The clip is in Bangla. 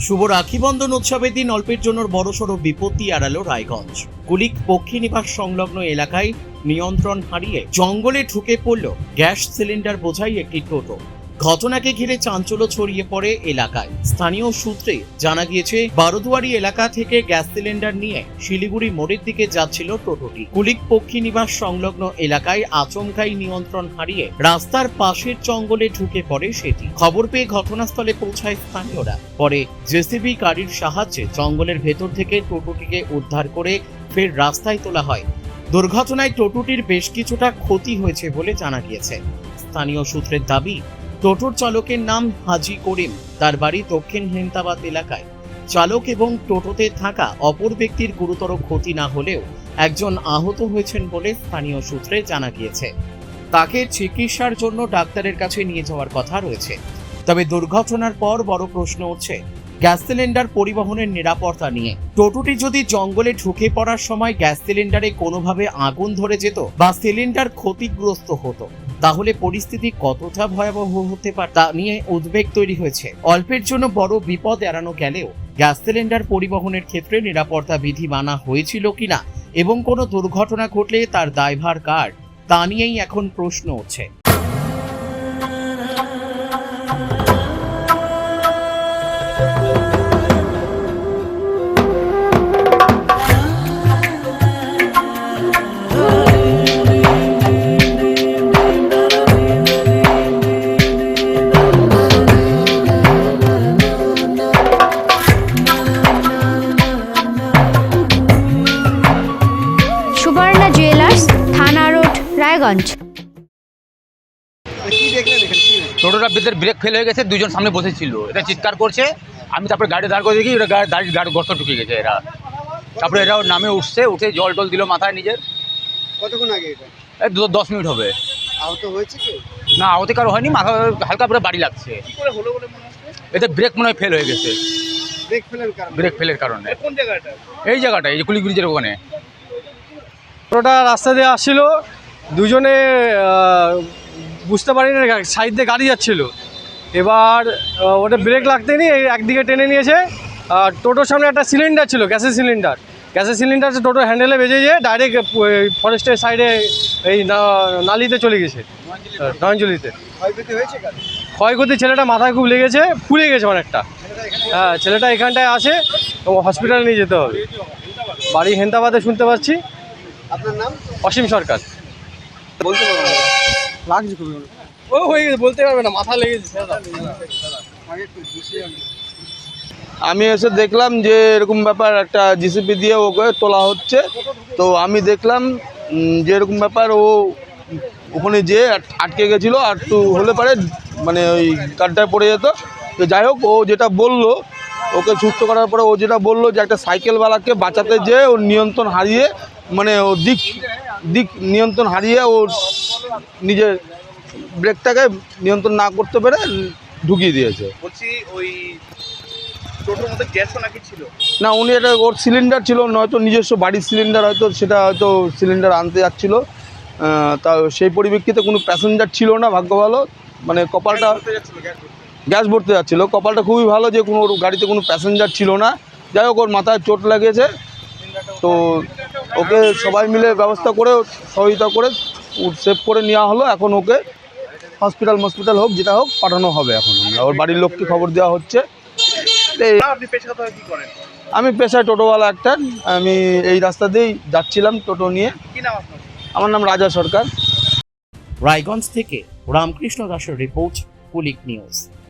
শুভ রাখি বন্ধন উৎসবের দিন অল্পের জন্য বড়সড় বিপত্তি এড়ালো রায়গঞ্জ। কুলিক পক্ষীনিবাস সংলগ্ন এলাকায় নিয়ন্ত্রণ হারিয়ে জঙ্গলে ঢুকে পড়ল গ্যাস সিলিন্ডার বোঝাই একটি টোটো। ঘটনাকে ঘিরে চাঞ্চল্য ছড়িয়ে পড়ে এলাকায়। স্থানীয় সূত্রে জানা গিয়েছে, বারোদুয়ারি এলাকা থেকে গ্যাস সিলিন্ডার নিয়ে শিলিগুড়ি মোড়ের দিকে যাচ্ছিল টোটোটি। কুলিক পক্ষীনিবাস সংলগ্ন এলাকায় আচমকাই নিয়ন্ত্রণ হারিয়ে রাস্তার পাশের জঙ্গলে ঢুকে পড়ে সেটি। খবর পেয়ে ঘটনাস্থলে পৌঁছায় স্থানীয়রা। পরে জেসিবি গাড়ির সাহায্যে জঙ্গলের ভেতর থেকে টোটোটিকে উদ্ধার করে ফের রাস্তায় তোলা হয়। দুর্ঘটনায় টোটোটির বেশ কিছুটা ক্ষতি হয়েছে বলে জানা গিয়েছে। স্থানীয় সূত্রের দাবি, টোটোর চালকের নাম হাজি করিম, তার বাড়ি দক্ষিণ হেমতাবাদ এলাকায়। চালক এবং টোটোতে থাকা অপর ব্যক্তির গুরুতর ক্ষতি না হলেও একজন আহত হয়েছেন বলে স্থানীয় সূত্রে জানা গিয়েছে। তাকে চিকিৎসার জন্য ডাক্তারের কাছে নিয়ে যাওয়ার কথা রয়েছে। তবে দুর্ঘটনার পর বড় প্রশ্ন উঠছে গ্যাস সিলিন্ডার পরিবহনের নিরাপত্তা নিয়ে। টোটোটি যদি জঙ্গলে ঢুকে পড়ার সময় গ্যাস সিলিন্ডারে কোনোভাবে আগুন ধরে যেত বা সিলিন্ডার ক্ষতিগ্রস্ত হতো, তাহলে পরিস্থিতি কতটা ভয়াবহ হতে পারে তা নিয়ে উদ্বেগ তৈরি হয়েছে। অল্পের জন্য বড় বিপদ এড়ানো গেলেও গ্যাস সিলিন্ডার পরিবহনের ক্ষেত্রে নিরাপত্তা বিধি মানা হয়েছিল কিনা এবং কোনো দুর্ঘটনা ঘটলে তার দায়ভার কার, তা নিয়েই এখন প্রশ্ন উঠছে। সুবর্ণা জুয়েলার্স, থানা রোড, রায়গঞ্জ। টোটোটার ভিতরে ব্রেক ফেল হয়ে গেছে, দুজন সামনে বসেছিল, এটা চিৎকার করছে। আমি তারপরে গাড়ি দাঁড় করে দেখি ওরা গাড়ি গর্ত ঢুকে গেছে এরা। তারপরে এরাও নামে উঠে জল টল দিল মাথায় নিজের। কতক্ষণ আগে এটা? 10 মিনিট হবে। আহত হয়েছে কেউ? না, আহত কারো হয়নি, মাথা হালকা করে বাড়ি লাগছে। কি করে হলো বলে মনে হচ্ছে? এতে ব্রেক মনে হয় ফেল হয়ে গেছে। ব্রেক ফেলের কারণে? কোন জায়গাটা? এই জায়গাটা, এই কুলি ব্রিজের ওখানে। টোটোটা রাস্তা দিয়ে আসছিল, দুজনে বুঝতে পারি না, সাইড দিয়ে গাড়ি যাচ্ছিল। এবার ওটা ব্রেক লাগতেনি একদিকে টেনে নিয়েছে। আর টোটোর সামনে একটা সিলিন্ডার ছিল, গ্যাসের সিলিন্ডার টোটোর হ্যান্ডেলে বেজে যেয়ে ডাইরেক্ট ফরেস্টের সাইডে এই নালিতে চলে গেছে, নয়নজলিতে। ক্ষয়ক্ষতি হয়েছে? ক্ষয়ক্ষতি, ছেলেটা মাথায় খুব লেগেছে, ফুলে গেছে অনেকটা। হ্যাঁ, ছেলেটা এখানটায় আছে, হসপিটালে নিয়ে যেতে হবে। বাড়ি হেমতাবাদে শুনতে পাচ্ছি। আপনার নাম? অসীম সরকার। বলতে পারবো না, লাগছে খুবই, ও হয়ে গেছে, বলতে পারবে না, মাথা লেগেছে। আমি এসে দেখলাম যে এরকম ব্যাপার, একটা জিসিপি দিয়ে ওকে তোলা হচ্ছে। তো আমি দেখলাম যে এরকম ব্যাপার, ও ওখানে যেয়ে আটকে গেছিলো, আর একটু হলে পারে মানে ওই গাড্ডায় পড়ে যেত। তো যাই হোক, ও যেটা বললো, ওকে সুস্থ করার পরে ও যেটা বললো যে একটা সাইকেলওয়ালাকে বাঁচাতে যেয়ে ওর নিয়ন্ত্রণ হারিয়ে, মানে ও দিক নিয়ন্ত্রণ হারিয়ে ও নিজের ব্রেকটাকে নিয়ন্ত্রণ না করতে পেরে ঢুকিয়ে দিয়েছে। বলছি ওই টোটোর মধ্যে গ্যাসও নাকি ছিল? না, উনি এটা ওর সিলিন্ডার ছিল, নয়তো নিজস্ব বাড়ির সিলিন্ডার, হয়তো সেটা হয়তো সিলিন্ডার আনতে যাচ্ছিল। তা সেই পরিপ্রেক্ষিতে কোনো প্যাসেঞ্জার ছিল না, ভাগ্য ভালো। মানে কপালটা, গ্যাস ভরতে যাচ্ছিলো, কপালটা খুবই ভালো যে কোনো ওর গাড়িতে কোনো প্যাসেঞ্জার ছিল না। যাই হোক, ওর মাথায় চোট লেগেছে। তো ওকে সবাই মিলে ব্যবস্থা করে, সহযোগিতা করে সেভ করে নেওয়া হলো। এখন ওকে হসপিটাল হোক, যেটা হোক, পাঠানো হবে। এখন ওর বাড়ির লোককে খবর দেওয়া হচ্ছে। আপনি পেশাগতভাবে কি করেন? আমি পেশায় টোটোওয়ালা একটা। আমি এই রাস্তা দিয়েই যাচ্ছিলাম টোটো নিয়ে। কি নাম আপনার? আমার নাম রাজা সরকার। রায়গঞ্জ থেকে রামকৃষ্ণ দাসের রিপোর্ট, কুলিক নিউজ।